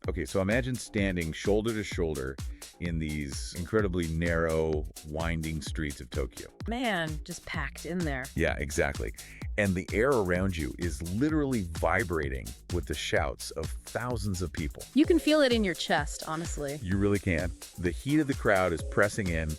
Okay, so imagine standing shoulder to shoulder in these incredibly narrow, winding streets of Tokyo. Man, just packed in there. Yeah, exactly. And the air around you is literally vibrating with the shouts of thousands of people. You can feel it in your chest, honestly. You really can. The heat of the crowd is pressing in,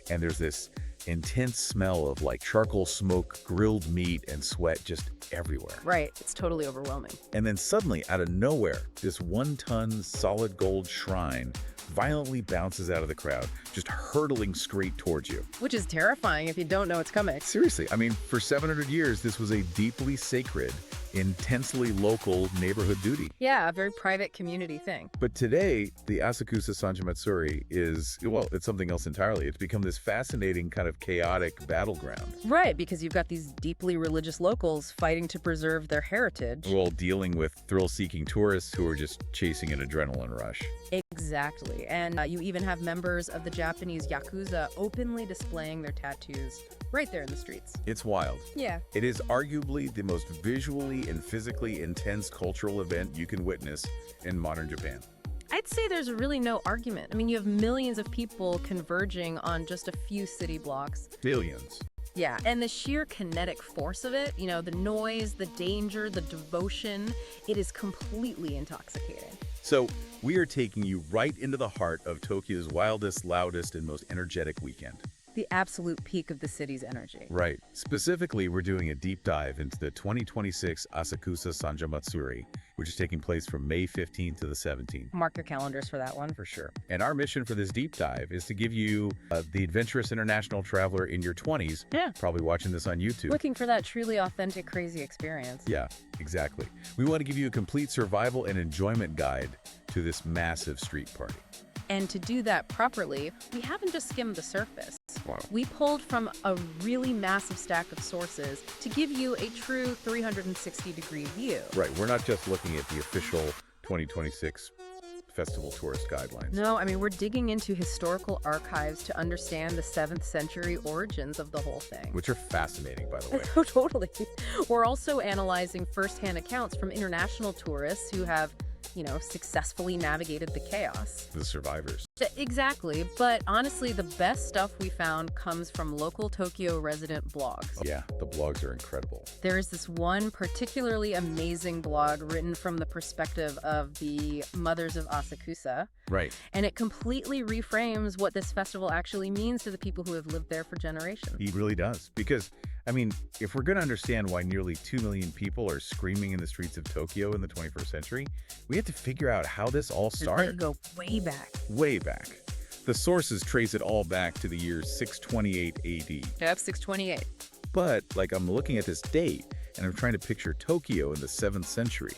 and there's this intense smell of like charcoal smoke, grilled meat, and sweat just everywhere. Right, it's totally overwhelming. And then suddenly, out of nowhere, this 1-ton solid gold shrine violently bounces out of the crowd, just hurtling straight towards you. Which is terrifying if you don't know it's coming. Seriously, I mean, for 700 years, this was a deeply sacred, intensely local neighborhood duty. Yeah, a very private community thing. But today, the Asakusa Sanja Matsuri is, well, it's something else entirely. It's become this fascinating kind of chaotic battleground. Right, because you've got these deeply religious locals fighting to preserve their heritage. While dealing with thrill-seeking tourists who are just chasing an adrenaline rush. Exactly. And you even have members of the Japanese Yakuza openly displaying their tattoos right there in the streets. It's wild. Yeah. It is arguably the most visually and physically intense cultural event you can witness in modern Japan. I'd say there's really no argument. I mean, you have millions of people converging on just a few city blocks. Billions. Yeah, and the sheer kinetic force of it, you know, the noise, the danger, the devotion, it is completely intoxicating. So we are taking you right into the heart of Tokyo's wildest, loudest, and most energetic weekend. The absolute peak of the city's energy. Right. Specifically, we're doing a deep dive into the 2026 Asakusa Sanja Matsuri, which is taking place from May 15th to the 17th. Mark your calendars for that one. For sure. And our mission for this deep dive is to give you the adventurous international traveler in your 20s, probably watching this on YouTube. Looking for that truly authentic, crazy experience. Yeah, exactly. We want to give you a complete survival and enjoyment guide to this massive street party. And to do that properly, we haven't just skimmed the surface. Wow. We pulled from a really massive stack of sources to give you a true 360-degree view. Right, we're not just looking at the official 2026 festival tourist guidelines. No, I mean, we're digging into historical archives to understand the 7th century origins of the whole thing. Which are fascinating, by the way. Oh, totally. We're also analyzing firsthand accounts from international tourists who have, you know, successfully navigated the chaos. The survivors. Exactly, but honestly, the best stuff we found comes from local Tokyo resident blogs. Yeah, the blogs are incredible. There is this one particularly amazing blog written from the perspective of the mothers of Asakusa. Right. And it completely reframes what this festival actually means to the people who have lived there for generations. He really does. Because, I mean, if we're going to understand why nearly 2 million people are screaming in the streets of Tokyo in the 21st century, we have to figure out how this all started. Go way back. Way back. The sources trace it all back to the year 628 AD. Yep, 628. But, like, I'm looking at this date, and I'm trying to picture Tokyo in the 7th century.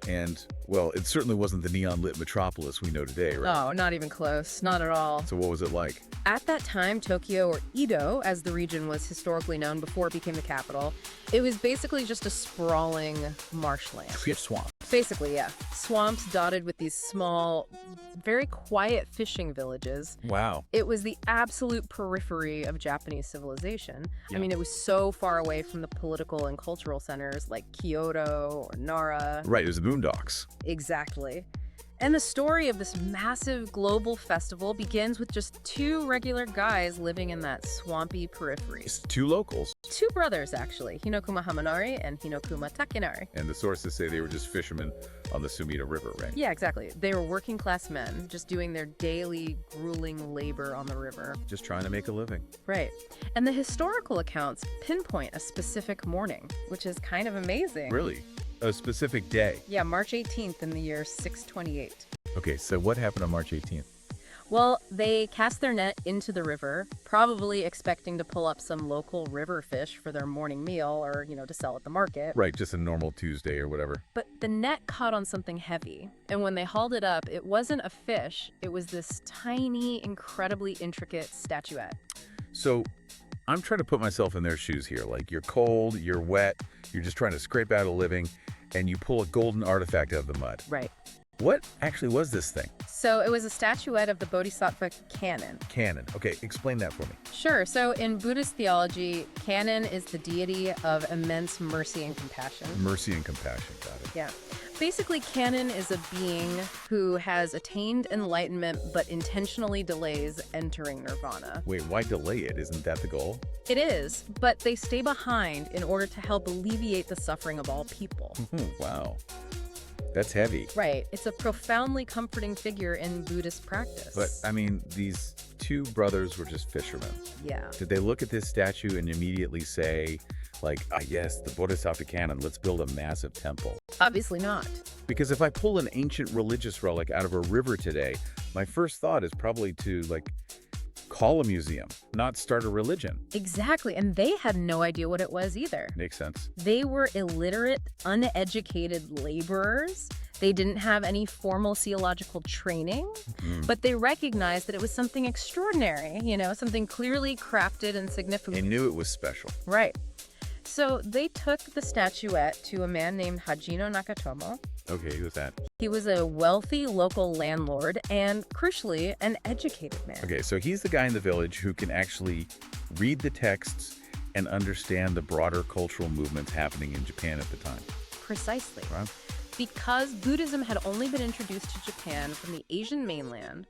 And, well, it certainly wasn't the neon-lit metropolis we know today, right? Oh, not even close. Not at all. So what was it like? At that time, Tokyo, or Edo, as the region was historically known before it became the capital, it was basically just a sprawling marshland. Swamp. Basically, yeah. Swamps dotted with these small, very quiet fishing villages. Wow. It was the absolute periphery of Japanese civilization. Yeah. I mean, it was so far away from the political and cultural centers like Kyoto or Nara. Right, it was the boondocks. Exactly. And the story of this massive global festival begins with just 2 regular guys living in that swampy periphery. It's 2 locals. 2 brothers, actually, Hinokuma Hamanari and Hinokuma Takenari. And the sources say they were just fishermen on the Sumida River, right? Yeah, exactly. They were working class men, just doing their daily grueling labor on the river. Just trying to make a living. Right. And the historical accounts pinpoint a specific morning, which is kind of amazing. Really? A specific day? Yeah, March 18th in the year 628. Okay, so what happened on March 18th? Well, they cast their net into the river, probably expecting to pull up some local river fish for their morning meal or, you know, to sell at the market. Right, just a normal Tuesday or whatever. But the net caught on something heavy. And when they hauled it up, it wasn't a fish. It was this tiny, incredibly intricate statuette. So I'm trying to put myself in their shoes here. Like, you're cold, you're wet, you're just trying to scrape out a living, and you pull a golden artifact out of the mud. Right. What actually was this thing? So it was a statuette of the Bodhisattva Kannon. Kannon. Okay, explain that for me. Sure. So in Buddhist theology, Kannon is the deity of immense mercy and compassion. Mercy and compassion, got it. Yeah. Basically, canon is a being who has attained enlightenment but intentionally delays entering nirvana. Wait, why delay it? Isn't that the goal? It is, but they stay behind in order to help alleviate the suffering of all people. Wow. That's heavy. Right. It's a profoundly comforting figure in Buddhist practice. But, I mean, these two brothers were just fishermen. Yeah. Did they look at this statue and immediately say, like, ah, yes, the Bodhisattva canon, let's build a massive temple? Obviously not. Because if I pull an ancient religious relic out of a river today, my first thought is probably to, like, call a museum, not start a religion. Exactly. And they had no idea what it was either. Makes sense. They were illiterate, uneducated laborers. They didn't have any formal theological training, but they recognized that it was something extraordinary, something clearly crafted and significant. They knew it was special. Right. So they took the statuette to a man named Hajino Nakatomo. Okay, who's that? He was a wealthy local landlord and, crucially, an educated man. Okay, so he's the guy in the village who can actually read the texts and understand the broader cultural movements happening in Japan at the time. Precisely. Right? Because Buddhism had only been introduced to Japan from the Asian mainland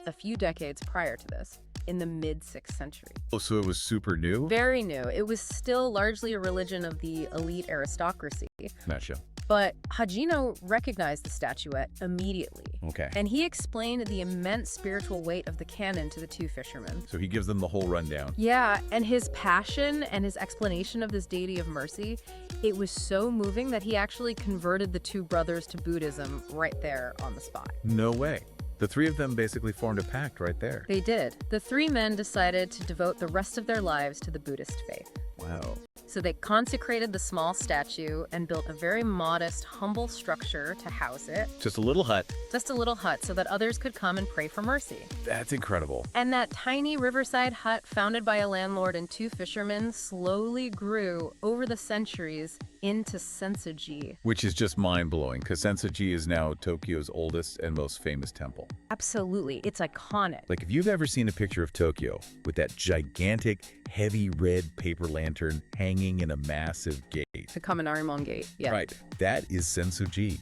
a few decades prior to this, in the mid-6th century. Oh, so it was super new? Very new. It was still largely a religion of the elite aristocracy. Gotcha. But Hajino recognized the statuette immediately. Okay. And he explained the immense spiritual weight of the canon to the two fishermen. So he gives them the whole rundown. Yeah, and his passion and his explanation of this deity of mercy, it was so moving that he actually converted the two brothers to Buddhism right there on the spot. No way. The three of them basically formed a pact right there. They did. The three men decided to devote the rest of their lives to the Buddhist faith. Wow. So they consecrated the small statue and built a very modest, humble structure to house it. Just a little hut. Just a little hut so that others could come and pray for mercy. That's incredible. And that tiny riverside hut founded by a landlord and two fishermen slowly grew over the centuries into Sensoji. Which is just mind-blowing, because Sensoji is now Tokyo's oldest and most famous temple. Absolutely. It's iconic. Like, if you've ever seen a picture of Tokyo with that gigantic, heavy red paper lantern hanging in a massive gate. The Kaminarimon Gate, yeah. Right. That is Sensoji.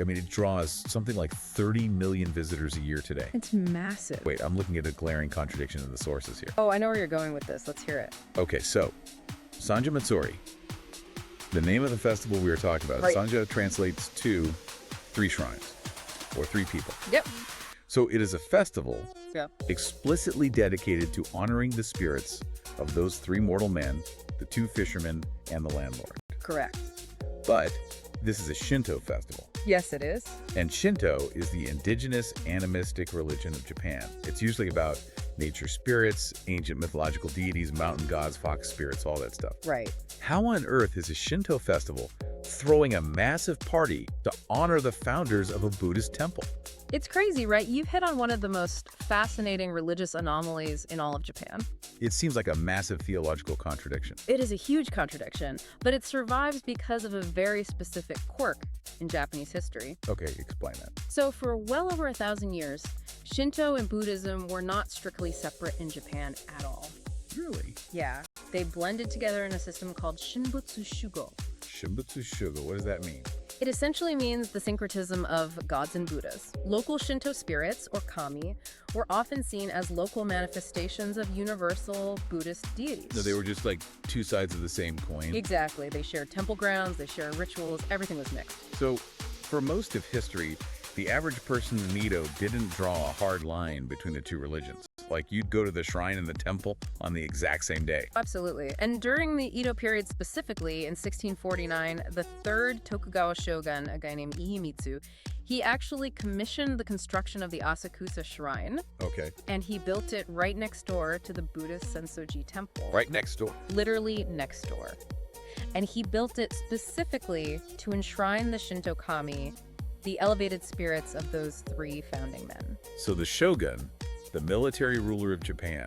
I mean, it draws something like 30 million visitors a year today. It's massive. Wait, I'm looking at a glaring contradiction in the sources here. Oh, I know where you're going with this. Let's hear it. Okay, so, Sanja Matsuri. The name of the festival we were talking about. Right. Sanja translates to 3 shrines, or 3 people. Yep. So it is a festival Yep. explicitly dedicated to honoring the spirits of those 3 mortal men, the 2 fishermen, and the landlord. Correct. But this is a Shinto festival. Yes, it is. And Shinto is the indigenous animistic religion of Japan. It's usually about nature spirits, ancient mythological deities, mountain gods, fox spirits, all that stuff. Right. How on earth is a Shinto festival throwing a massive party to honor the founders of a Buddhist temple? It's crazy, right? You've hit on one of the most fascinating religious anomalies in all of Japan. It seems like a massive theological contradiction. It is a huge contradiction, but it survives because of a very specific quirk in Japanese history. Okay, explain that. So for well over 1,000 years, Shinto and Buddhism were not strictly separate in Japan at all. Really? Yeah, they blended together in a system called Shinbutsu Shugo. Shimbutsu Shugo, what does that mean? It essentially means the syncretism of gods and Buddhas. Local Shinto spirits, or kami, were often seen as local manifestations of universal Buddhist deities. So they were just like 2 sides of the same coin? Exactly. They shared temple grounds, they shared rituals, everything was mixed. So, for most of history, the average person in Edo didn't draw a hard line between the 2 religions. Like, you'd go to the shrine and the temple on the exact same day. Absolutely. And during the Edo period specifically, in 1649, the 3rd Tokugawa shogun, a guy named Iemitsu, he actually commissioned the construction of the Asakusa Shrine. Okay. And he built it right next door to the Buddhist Sensoji Temple. Right next door. Literally next door. And he built it specifically to enshrine the Shinto kami, the elevated spirits of those 3 founding men. So the shogun, the military ruler of Japan,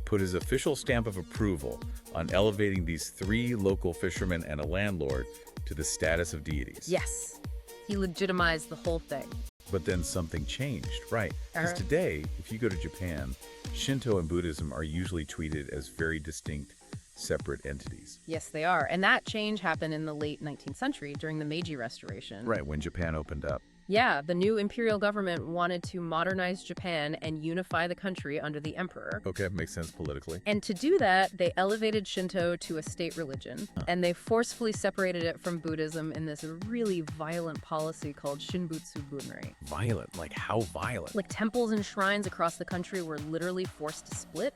put his official stamp of approval on elevating these 3 local fishermen and a landlord to the status of deities. Yes. He legitimized the whole thing. But then something changed, right? Because today, if you go to Japan, Shinto and Buddhism are usually treated as very distinct separate entities. Yes, they are. And that change happened in the late 19th century during the Meiji Restoration. Right, when Japan opened up. Yeah, the new imperial government wanted to modernize Japan and unify the country under the emperor. Okay, makes sense politically. And to do that, they elevated Shinto to a state religion, and they forcefully separated it from Buddhism in this really violent policy called Shinbutsu Bunri. Violent? Like how violent? Like temples and shrines across the country were literally forced to split.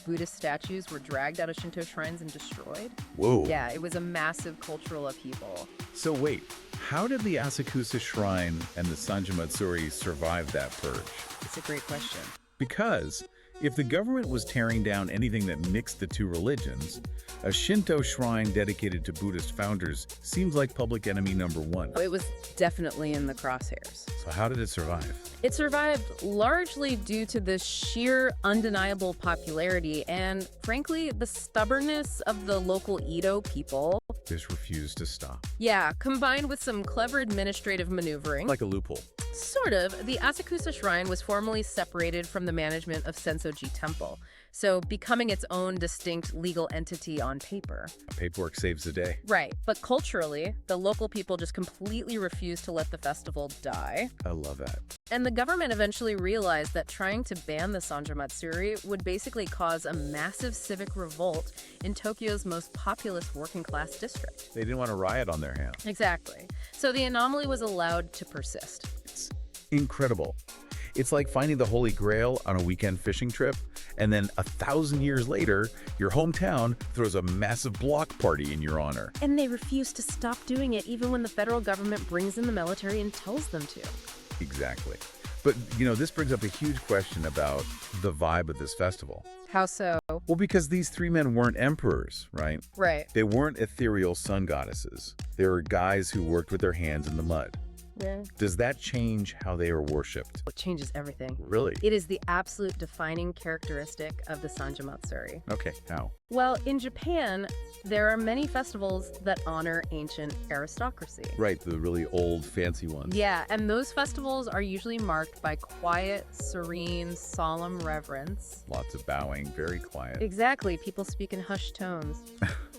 Buddhist statues were dragged out of Shinto shrines and destroyed. Whoa. Yeah, it was a massive cultural upheaval. So wait, how did the Asakusa Shrine and the Sanja Matsuri survive that purge? It's a great question. Because if the government was tearing down anything that mixed the two religions, a Shinto shrine dedicated to Buddhist founders seems like public enemy number one. It was definitely in the crosshairs. So how did it survive? It survived largely due to the sheer undeniable popularity and, frankly, the stubbornness of the local Edo people. Just refused to stop. Yeah, combined with some clever administrative maneuvering. Like a loophole. Sort of. The Asakusa Shrine was formally separated from the management of Sensoji Temple, so becoming its own distinct legal entity on paper. Paperwork saves the day. Right, but culturally, the local people just completely refused to let the festival die. I love that. And the government eventually realized that trying to ban the Sanja Matsuri would basically cause a massive civic revolt in Tokyo's most populous working-class district. They didn't want a riot on their hands. Exactly. So the anomaly was allowed to persist. It's incredible. It's like finding the Holy Grail on a weekend fishing trip, and then 1,000 years later, your hometown throws a massive block party in your honor. And they refuse to stop doing it even when the federal government brings in the military and tells them to. Exactly. But, this brings up a huge question about the vibe of this festival. How so? Well, because these three men weren't emperors, right? Right. They weren't ethereal sun goddesses. They were guys who worked with their hands in the mud. Yeah. Does that change how they are worshipped? It changes everything. Really? It is the absolute defining characteristic of the Sanja Matsuri. Okay, how? Well, in Japan, there are many festivals that honor ancient aristocracy. Right, the really old, fancy ones. Yeah, and those festivals are usually marked by quiet, serene, solemn reverence. Lots of bowing, very quiet. Exactly, people speak in hushed tones.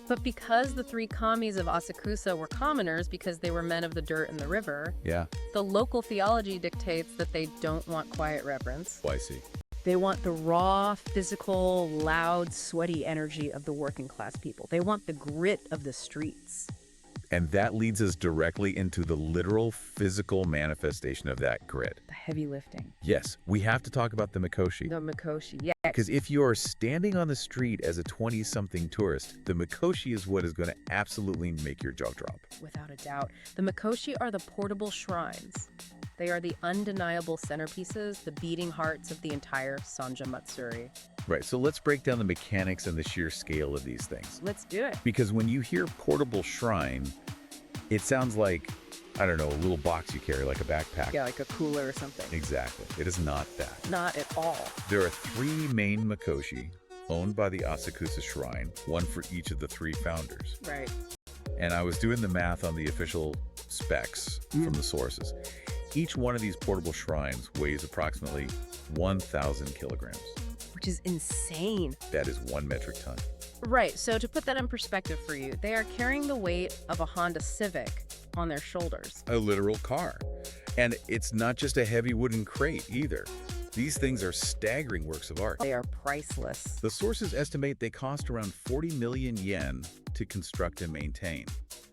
But because the three kamis of Asakusa were commoners because they were men of the dirt and the river, Yeah. the local theology dictates that they don't want quiet reverence. Oh, I see. They want the raw, physical, loud, sweaty energy of the working class people. They want the grit of the streets. And that leads us directly into the literal physical manifestation of that grit. The heavy lifting. Yes, we have to talk about the Mikoshi. The Mikoshi, yeah. Because if you are standing on the street as a 20-something tourist, the Mikoshi is what is going to absolutely make your jaw drop. Without a doubt. The Mikoshi are the portable shrines. They are the undeniable centerpieces, the beating hearts of the entire Sanja Matsuri. Right, so let's break down the mechanics and the sheer scale of these things. Let's do it. Because when you hear portable shrine, it sounds like, I don't know, a little box you carry like a backpack. Yeah, like a cooler or something. Exactly. It is not that. Not at all. There are three main Mikoshi owned by the Asakusa Shrine, one for each of the three founders. Right. And I was doing the math on the official specs from the sources. Each one of these portable shrines weighs approximately 1,000 kilograms. Which is insane. That is 1 metric ton. Right, so to put that in perspective for you, they are carrying the weight of a Honda Civic on their shoulders. A literal car. And it's not just a heavy wooden crate either. These things are staggering works of art. They are priceless. The sources estimate they cost around 40 million yen to construct and maintain.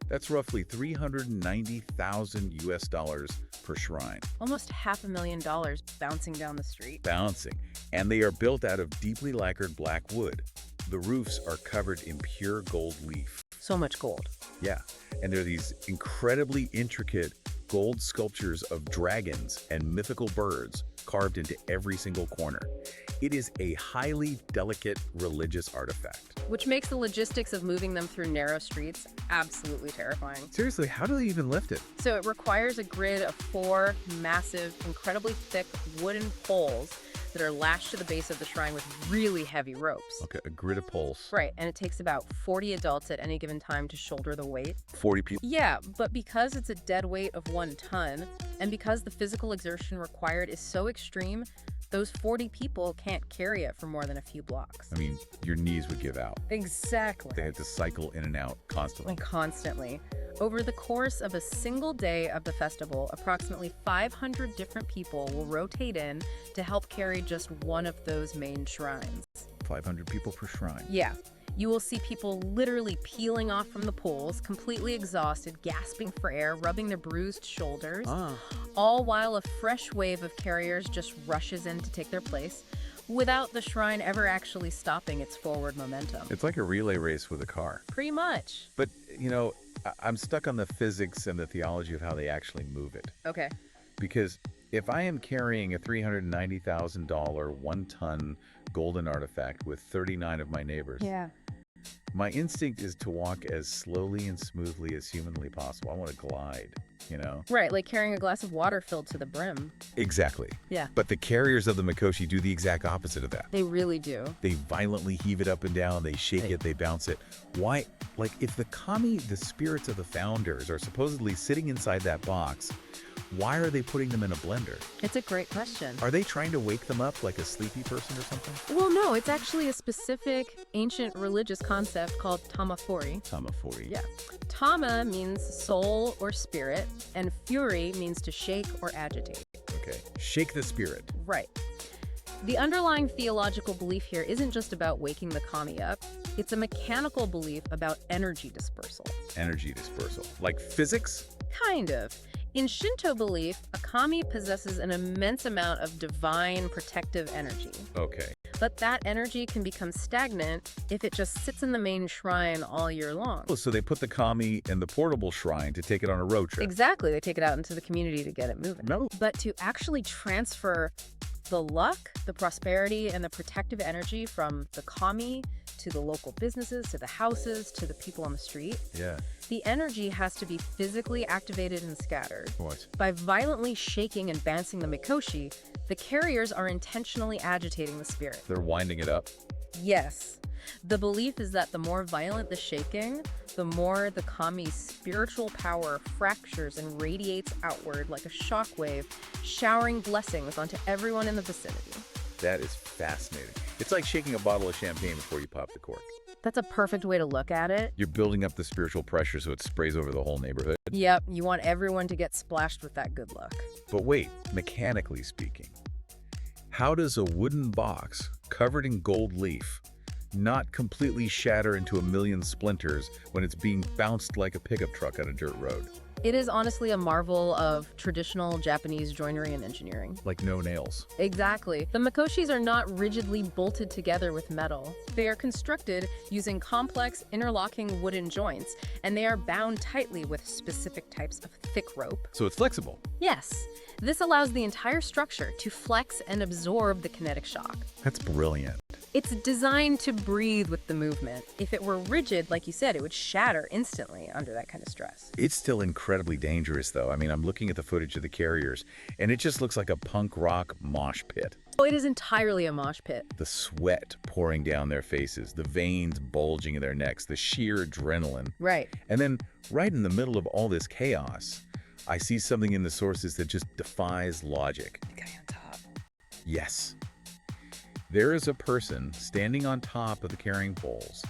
That's roughly 390,000 US dollars per shrine. Almost $500,000 bouncing down the street. Bouncing. And they are built out of deeply lacquered black wood. The roofs are covered in pure gold leaf. So much gold. Yeah. And there are these incredibly intricate gold sculptures of dragons and mythical birds carved into every single corner. It is a highly delicate religious artifact. Which makes the logistics of moving them through narrow streets absolutely terrifying. Seriously, how do they even lift it? So it requires a grid of 4 massive, incredibly thick wooden poles that are lashed to the base of the shrine with really heavy ropes. Okay, a grid of poles. Right, and it takes about 40 adults at any given time to shoulder the weight. 40 people. Yeah, but because it's a dead weight of 1 ton, and because the physical exertion required is so extreme, those 40 people can't carry it for more than a few blocks. I mean, your knees would give out. Exactly. They had to cycle in and out constantly. Constantly. Over the course of a single day of the festival, approximately 500 different people will rotate in to help carry just one of those main shrines. 500 people per shrine. Yeah. You will see people literally peeling off from the poles, completely exhausted, gasping for air, rubbing their bruised shoulders, all while a fresh wave of carriers just rushes in to take their place, without the shrine ever actually stopping its forward momentum. It's like a relay race with a car. Pretty much. But, I'm stuck on the physics and the theology of how they actually move it. Okay. Because if I am carrying a $390,000 one-ton golden artifact with 39 of my neighbors, my instinct is to walk as slowly and smoothly as humanly possible. I want to glide, Right, like carrying a glass of water filled to the brim. Exactly. Yeah. But the carriers of the Mikoshi do the exact opposite of that. They really do. They violently heave it up and down, they shake it, they bounce it. Why? Like, if the kami, the spirits of the founders, are supposedly sitting inside that box, why are they putting them in a blender? It's a great question. Are they trying to wake them up like a sleepy person or something? Well, no, it's actually a specific ancient religious concept called Tamafuri. Tamafuri. Yeah. Tama means soul or spirit, and furi means to shake or agitate. Okay. Shake the spirit. Right. The underlying theological belief here isn't just about waking the kami up. It's a mechanical belief about energy dispersal. Energy dispersal. Like physics? Kind of. In Shinto belief, a kami possesses an immense amount of divine protective energy. Okay. But that energy can become stagnant if it just sits in the main shrine all year long. Oh, so they put the kami in the portable shrine to take it on a road trip. Exactly. They take it out into the community to get it moving. No. But to actually transfer the luck, the prosperity, and the protective energy from the kami to the local businesses, to the houses, to the people on the street, Yeah. the energy has to be physically activated and scattered. What? By violently shaking and bouncing the Mikoshi, the carriers are intentionally agitating the spirit. They're winding it up. Yes. The belief is that the more violent the shaking, the more the kami's spiritual power fractures and radiates outward like a shockwave, showering blessings onto everyone in the vicinity. That is fascinating. It's like shaking a bottle of champagne before you pop the cork. That's a perfect way to look at it. You're building up the spiritual pressure so it sprays over the whole neighborhood. Yep, you want everyone to get splashed with that good luck. But wait, mechanically speaking, how does a wooden box covered in gold leaf not completely shatter into a million splinters when it's being bounced like a pickup truck on a dirt road? It is honestly a marvel of traditional Japanese joinery and engineering. Like no nails. Exactly. The Mikoshis are not rigidly bolted together with metal. They are constructed using complex interlocking wooden joints, and they are bound tightly with specific types of thick rope. So it's flexible. Yes. This allows the entire structure to flex and absorb the kinetic shock. That's brilliant. It's designed to breathe with the movement. If it were rigid, like you said, it would shatter instantly under that kind of stress. It's still incredibly dangerous, though. I mean, I'm looking at the footage of the carriers, and it just looks like a punk rock mosh pit. Oh, it is entirely a mosh pit. The sweat pouring down their faces, the veins bulging in their necks, the sheer adrenaline. Right. And then, right in the middle of all this chaos, I see something in the sources that just defies logic. The guy on top. Yes. There is a person standing on top of the carrying poles,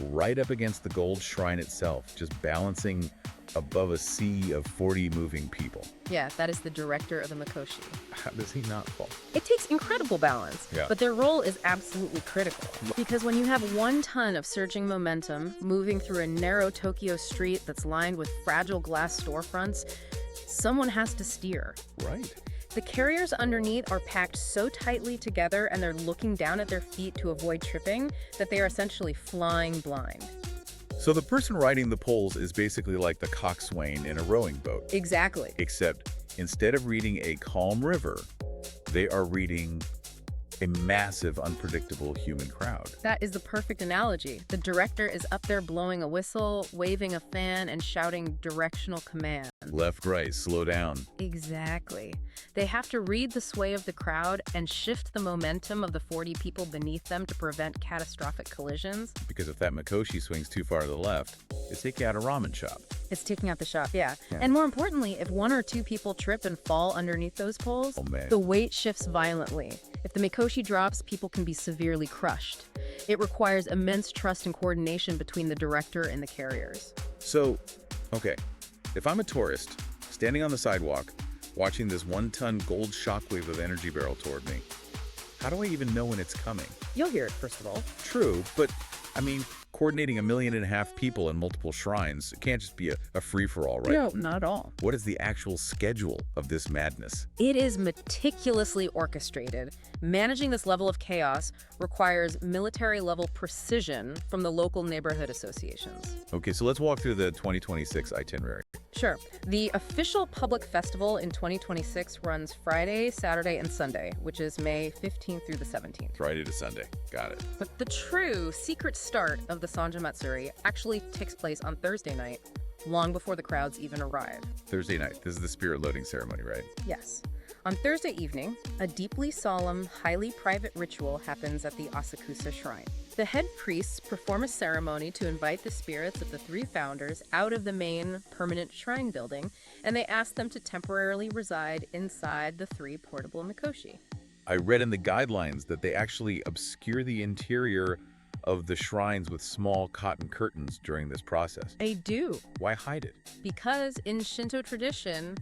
right up against the gold shrine itself, just balancing above a sea of 40 moving people. Yeah, that is the director of the Mikoshi. How does he not fall? It takes incredible balance, Yeah. but their role is absolutely critical. Because when you have 1 ton of surging momentum moving through a narrow Tokyo street that's lined with fragile glass storefronts, someone has to steer. Right. The carriers underneath are packed so tightly together and they're looking down at their feet to avoid tripping that they are essentially flying blind. So the person riding the poles is basically like the coxswain in a rowing boat. Exactly. Except instead of reading a calm river, they are reading a massive, unpredictable human crowd. That is the perfect analogy. The director is up there blowing a whistle, waving a fan, and shouting directional commands. Left, right, slow down. Exactly. They have to read the sway of the crowd and shift the momentum of the 40 people beneath them to prevent catastrophic collisions. Because if that Mikoshi swings too far to the left, it's taking out a ramen shop. It's taking out the shop, yeah. And more importantly, if one or two people trip and fall underneath those poles, the weight shifts violently. If the Mikoshi drops, people can be severely crushed. It requires immense trust and coordination between the director and the carriers. So, okay, if I'm a tourist, standing on the sidewalk, watching this 1-ton gold shockwave of energy barrel toward me, how do I even know when it's coming? You'll hear it, first of all. True, but, I mean, coordinating 1.5 million people in multiple shrines, it can't just be a free-for-all, right? No, not at all. What is the actual schedule of this madness? It is meticulously orchestrated. Managing this level of chaos requires military-level precision from the local neighborhood associations. Okay, so let's walk through the 2026 itinerary. Sure. The official public festival in 2026 runs Friday, Saturday, and Sunday, which is May 15th through the 17th. Friday to Sunday. Got it. But the true secret start of the Sanja Matsuri actually takes place on Thursday night, long before the crowds even arrive. Thursday night. This is the spirit loading ceremony, right? Yes. On Thursday evening, a deeply solemn, highly private ritual happens at the Yakuza shrine. The head priests perform a ceremony to invite the spirits of the 3 founders out of the main permanent shrine building, and they ask them to temporarily reside inside the 3 portable Mikoshi. I read in the guidelines that they actually obscure the interior of the shrines with small cotton curtains during this process. They do. Why hide it? Because in Shinto tradition,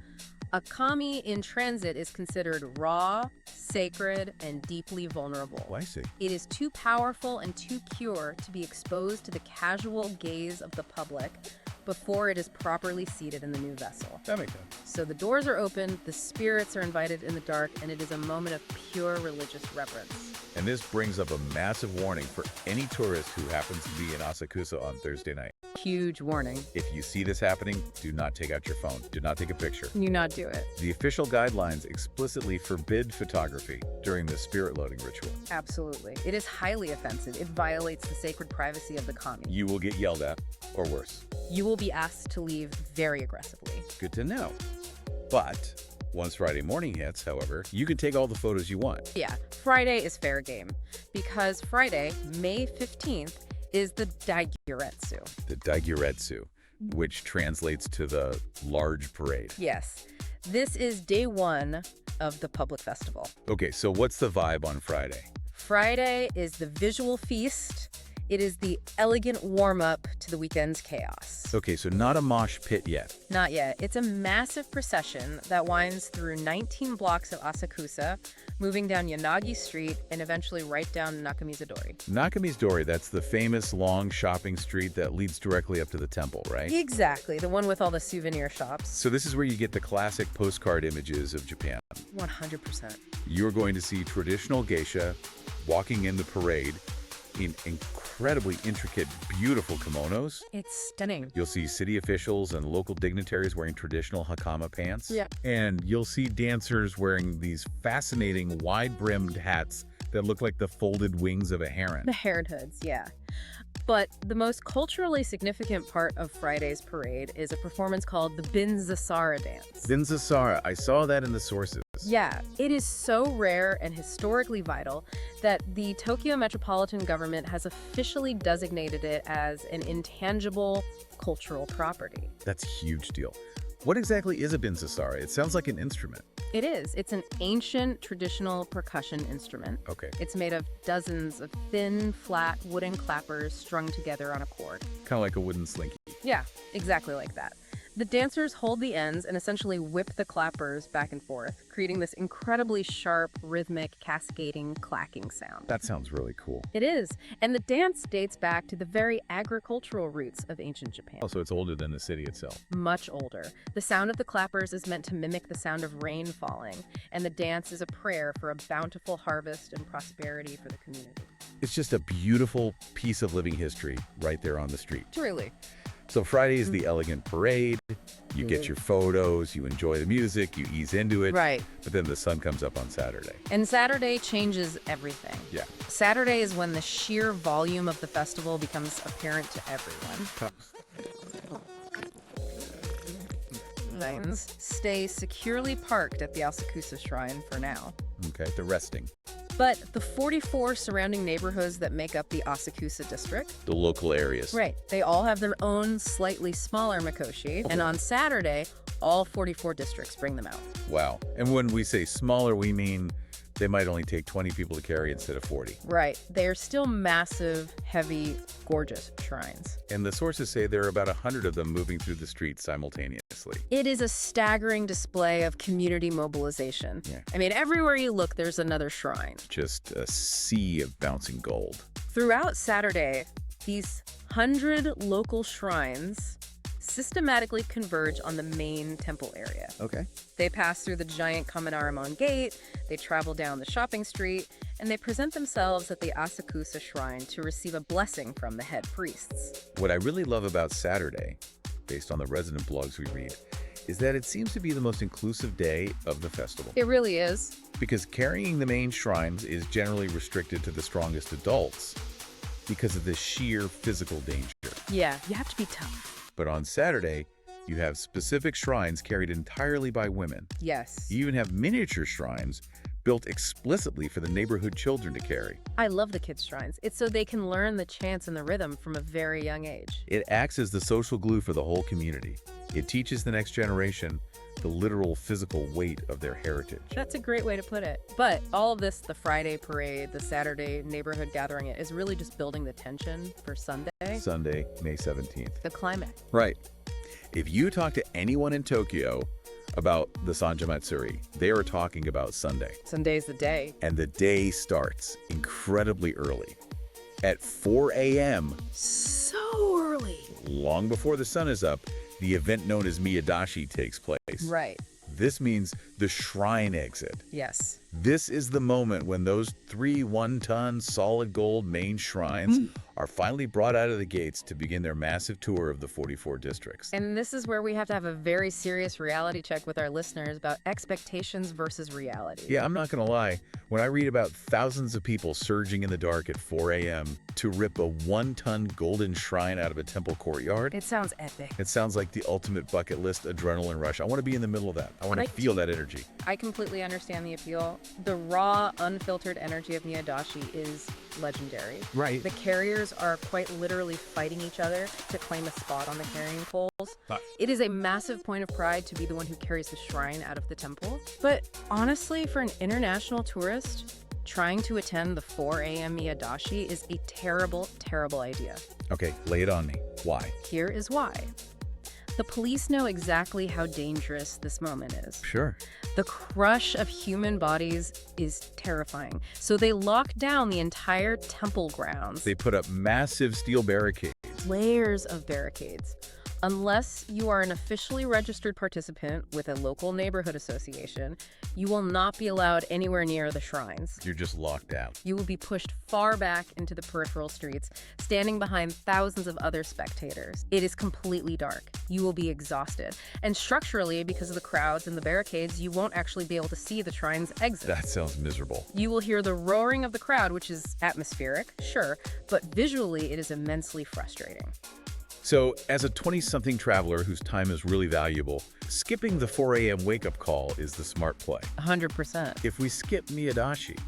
a kami in transit is considered raw, sacred, and deeply vulnerable. Oh, I see. It is too powerful and too pure to be exposed to the casual gaze of the public before it is properly seated in the new vessel. That makes sense. So the doors are open, the spirits are invited in the dark, and it is a moment of pure religious reverence. And this brings up a massive warning for any tourist who happens to be in Asakusa on Thursday night. Huge warning. If you see this happening, do not take out your phone. Do not take a picture. Do not do it. The official guidelines explicitly forbid photography during the spirit loading ritual. Absolutely. It is highly offensive. It violates the sacred privacy of the kami. You will get yelled at, or worse. You will be asked to leave very aggressively. Good to know. But once Friday morning hits, however, you can take all the photos you want. Yeah, Friday is fair game, because Friday, May 15th, is the Daiguretsu. The Daiguretsu, which translates to the large parade. Yes. This is day 1 of the public festival. Okay, so what's the vibe on Friday? Friday is the visual feast. It is the elegant warm-up to the weekend's chaos. Okay, so not a mosh pit yet. Not yet. It's a massive procession that winds through 19 blocks of Asakusa, moving down Yanagi Street and eventually right down Nakamizadori. Nakamizadori, that's the famous long shopping street that leads directly up to the temple, right? Exactly, the one with all the souvenir shops. So this is where you get the classic postcard images of Japan. 100%. You're going to see traditional geisha walking in the parade in incredibly intricate, beautiful kimonos. It's stunning. You'll see city officials and local dignitaries wearing traditional hakama pants. Yeah. And you'll see dancers wearing these fascinating wide-brimmed hats that look like the folded wings of a heron. The heron hoods, yeah. But the most culturally significant part of Friday's parade is a performance called the Binzasara dance. Binzasara, I saw that in the sources. Yeah, it is so rare and historically vital that the Tokyo Metropolitan Government has officially designated it as an intangible cultural property. That's a huge deal. What exactly is a binzasara? It sounds like an instrument. It is. It's an ancient traditional percussion instrument. Okay. It's made of dozens of thin, flat wooden clappers strung together on a cord. Kind of like a wooden slinky. Yeah, exactly like that. The dancers hold the ends and essentially whip the clappers back and forth, creating this incredibly sharp, rhythmic, cascading, clacking sound. That sounds really cool. It is. And the dance dates back to the very agricultural roots of ancient Japan. Also, it's older than the city itself. Much older. The sound of the clappers is meant to mimic the sound of rain falling, and the dance is a prayer for a bountiful harvest and prosperity for the community. It's just a beautiful piece of living history right there on the street. Truly. So Friday is the elegant parade. You get your photos, you enjoy the music, you ease into it. Right. But then the sun comes up on Saturday. And Saturday changes everything. Yeah. Saturday is when the sheer volume of the festival becomes apparent to everyone. shrines stay securely parked at the Asakusa Shrine for now. Okay, the resting. But the 44 surrounding neighborhoods that make up the Asakusa district, The local areas. right, they all have their own slightly smaller Mikoshi, and on Saturday, all 44 districts bring them out. Wow. And when we say smaller, we mean they might only take 20 people to carry instead of 40. Right, they are still massive, heavy, gorgeous shrines. And the sources say there are about 100 of them moving through the streets simultaneously. It is a staggering display of community mobilization. Yeah. I mean, everywhere you look, there's another shrine. Just a sea of bouncing gold. Throughout Saturday, these 100 local shrines systematically converge on the main temple area. Okay. They pass through the giant Kamanaramon gate, they travel down the shopping street, and they present themselves at the Asakusa Shrine to receive a blessing from the head priests. What I really love about Saturday, based on the resident blogs we read, is that it seems to be the most inclusive day of the festival. It really is. Because carrying the main shrines is generally restricted to the strongest adults because of the sheer physical danger. Yeah, you have to be tough. But on Saturday, you have specific shrines carried entirely by women. Yes. You even have miniature shrines built explicitly for the neighborhood children to carry. I love the kids' shrines. It's so they can learn the chants and the rhythm from a very young age. It acts as the social glue for the whole community. It teaches the next generation the literal physical weight of their heritage. That's a great way to put it. But all of this, the Friday parade, the Saturday neighborhood gathering, it is really just building the tension for Sunday. Sunday, May 17th. The climax. Right. If you talk to anyone in Tokyo about the Sanja Matsuri, they are talking about Sunday. Sunday's the day. And the day starts incredibly early. At 4 a.m., So early. long before the sun is up, the event known as Miyadashi takes place. Right. This means the shrine exit. Yes. This is the moment when those 3 one-ton solid gold main shrines are finally brought out of the gates to begin their massive tour of the 44 districts. And this is where we have to have a very serious reality check with our listeners about expectations versus reality. Yeah, I'm not going to lie. When I read about thousands of people surging in the dark at 4 a.m. to rip a 1-ton golden shrine out of a temple courtyard, It sounds epic. it sounds like the ultimate bucket list adrenaline rush. I want to be in the middle of that. I want to Right. feel that energy. I completely understand the appeal. The raw, unfiltered energy of Miyadashi is legendary. Right. The carriers are quite literally fighting each other to claim a spot on the carrying poles. It is a massive point of pride to be the one who carries the shrine out of the temple. But honestly, for an international tourist, trying to attend the 4 a.m. Miyadashi is a terrible, terrible idea. Okay, lay it on me. Why? Here is why. The police know exactly how dangerous this moment is. Sure. The crush of human bodies is terrifying. So they lock down the entire temple grounds. They put up massive steel barricades. Layers of barricades. Unless you are an officially registered participant with a local neighborhood association, you will not be allowed anywhere near the shrines. You're just locked out. You will be pushed far back into the peripheral streets, standing behind thousands of other spectators. It is completely dark. You will be exhausted. And structurally, because of the crowds and the barricades, you won't actually be able to see the shrine's exit. That sounds miserable. You will hear the roaring of the crowd, which is atmospheric, sure, but visually it is immensely frustrating. So, as a 20-something traveler whose time is really valuable, skipping the 4 a.m. wake-up call is the smart play. 100%. If we skip Miyadashi,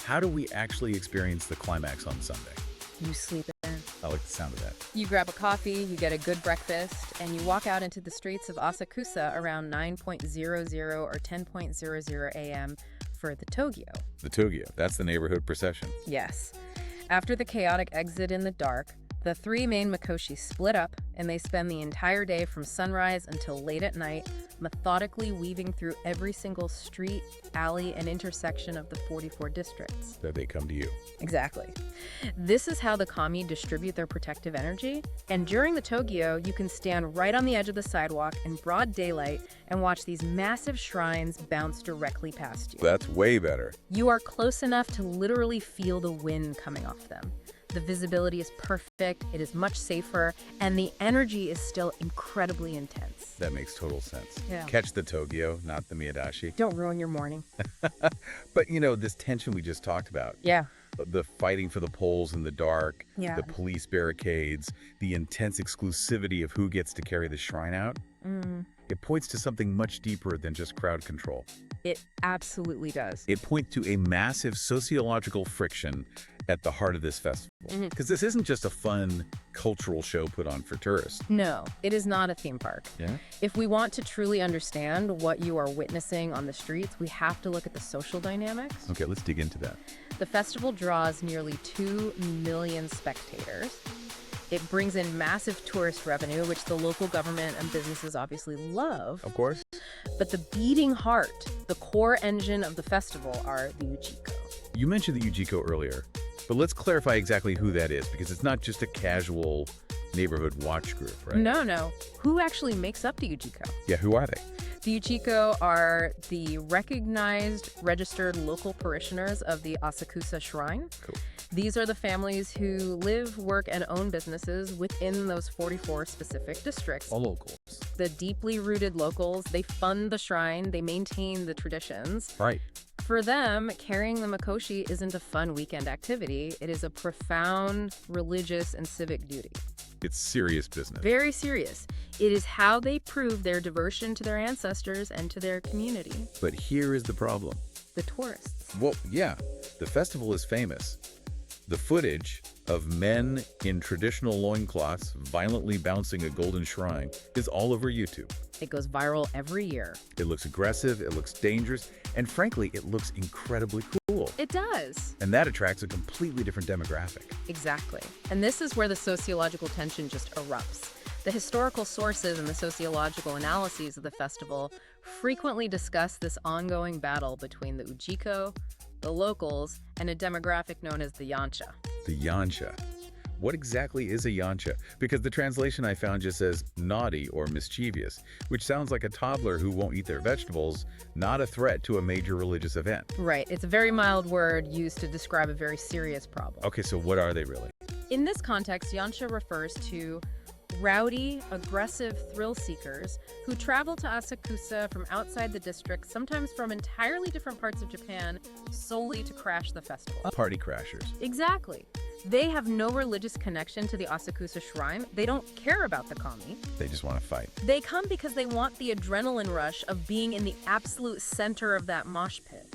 how do we actually experience the climax on Sunday? You sleep in. I like the sound of that. You grab a coffee, you get a good breakfast, and you walk out into the streets of Asakusa around 9:00 or 10:00 a.m. for the Togyo. The Togyo, that's the neighborhood procession. Yes. After the chaotic exit in the dark, the 3 main Mikoshi split up, and they spend the entire day from sunrise until late at night, methodically weaving through every single street, alley, and intersection of the 44 districts. That they come to you. Exactly. This is how the kami distribute their protective energy, and during the Togyo, you can stand right on the edge of the sidewalk in broad daylight and watch these massive shrines bounce directly past you. That's way better. You are close enough to literally feel the wind coming off them. The visibility is perfect, it is much safer, and the energy is still incredibly intense. That makes total sense. Yeah. Catch the Togyo, not the Miyadashi. Don't ruin your morning. But, you know, this tension we just talked about. Yeah. The fighting for the poles in the dark, Yeah. the police barricades, the intense exclusivity of who gets to carry the shrine out. It points to something much deeper than just crowd control. It absolutely does. It points to a massive sociological friction at the heart of this festival. Because this isn't just a fun cultural show put on for tourists. No, it is not a theme park. Yeah? If we want to truly understand what you are witnessing on the streets, we have to look at the social dynamics. Okay, let's dig into that. The festival draws nearly 2 million spectators. It brings in massive tourist revenue, which the local government and businesses obviously love. Of course. But the beating heart, the core engine of the festival, are the Ujiko. You mentioned the Ujiko earlier, but let's clarify exactly who that is, because it's not just a casual neighborhood watch group, right? No. Who actually makes up the Ujiko? Yeah, who are they? The Ujiko are the recognized, registered local parishioners of the Asakusa Shrine. Cool. These are the families who live, work, and own businesses within those 44 specific districts. All locals. The deeply rooted locals, they fund the shrine, they maintain the traditions. Right. For them, carrying the Mikoshi isn't a fun weekend activity. It is a profound religious and civic duty. It's serious business. Very serious. It is how they prove their devotion to their ancestors and to their community. But here is the problem. The tourists. Well, yeah, the festival is famous. The footage of men in traditional loincloths violently bouncing a golden shrine is all over YouTube. It goes viral every year. It looks aggressive, it looks dangerous, and frankly, it looks incredibly cool. It does. And that attracts a completely different demographic. Exactly. And this is where the sociological tension just erupts. The historical sources and the sociological analyses of the festival frequently discuss this ongoing battle between the Ujiko, the locals, and a demographic known as the Yancha. The Yancha. What exactly is a Yancha? Because the translation I found just says naughty or mischievous, which sounds like a toddler who won't eat their vegetables, not a threat to a major religious event. Right. It's a very mild word used to describe a very serious problem. Okay, so what are they really? In this context, Yancha refers to rowdy, aggressive thrill seekers who travel to Asakusa from outside the district, sometimes from entirely different parts of Japan, solely to crash the festival. Party crashers. Exactly. They have no religious connection to the Asakusa Shrine. They don't care about the kami. They just want to fight. They come because they want the adrenaline rush of being in the absolute center of that mosh pit.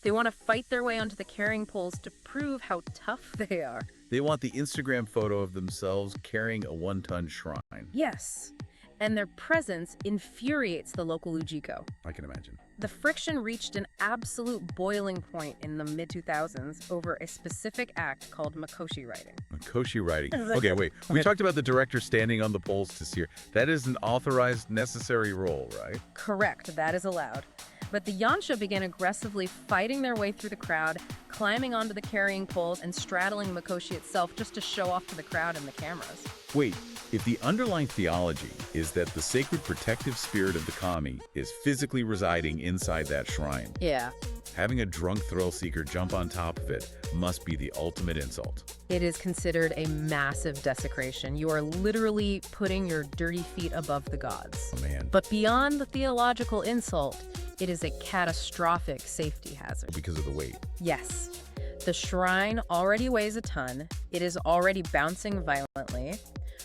They want to fight their way onto the carrying poles to prove how tough they are. They want the Instagram photo of themselves carrying a 1-ton shrine. Yes. And their presence infuriates the local Ujiko. I can imagine. The friction reached an absolute boiling point in the mid-2000s over a specific act called Mikoshi riding. Mikoshi riding. Okay, wait. We talked about the director standing on the poles to steer. That is an authorized, necessary role, right? Correct. That is allowed. But the Yancha began aggressively fighting their way through the crowd, climbing onto the carrying poles and straddling Mikoshi itself just to show off to the crowd and the cameras. Wait, if the underlying theology is that the sacred protective spirit of the kami is physically residing inside that shrine, Yeah. having a drunk thrill seeker jump on top of it must be the ultimate insult. It is considered a massive desecration. You are literally putting your dirty feet above the gods. Oh, man. But beyond the theological insult, it is a catastrophic safety hazard. Because of the weight. Yes. The shrine already weighs a ton. It is already bouncing violently.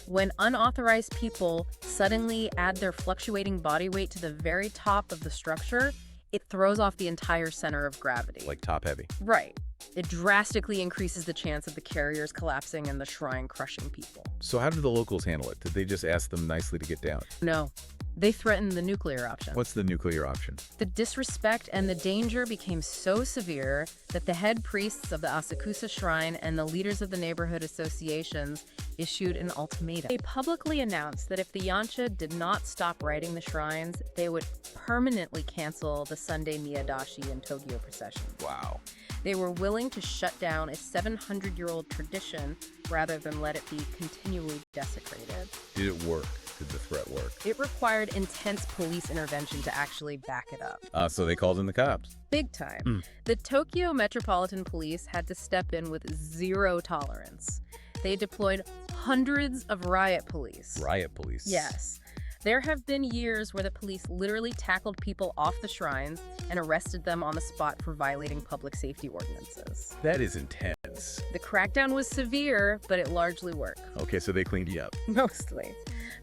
When unauthorized people suddenly add their fluctuating body weight to the very top of the structure, it throws off the entire center of gravity. Like top heavy. Right. It drastically increases the chance of the carriers collapsing and the shrine crushing people. So how did the locals handle it? Did they just ask them nicely to get down? No. They threatened the nuclear option. What's the nuclear option? The disrespect and the danger became so severe that the head priests of the Asakusa Shrine and the leaders of the neighborhood associations issued an ultimatum. They publicly announced that if the Yancha did not stop riding the shrines, they would permanently cancel the Sunday Miyadashi and Tokyo procession. Wow. They were willing to shut down a 700-year-old tradition rather than let it be continually desecrated. Did it work? Did the threat work? It required intense police intervention to actually back it up. So they called in the cops. Big time. The Tokyo Metropolitan Police had to step in with zero tolerance. They deployed hundreds of riot police. Riot police? Yes. There have been years where the police literally tackled people off the shrines and arrested them on the spot for violating public safety ordinances. That is intense. The crackdown was severe, but it largely worked. Okay, so they cleaned you up. Mostly.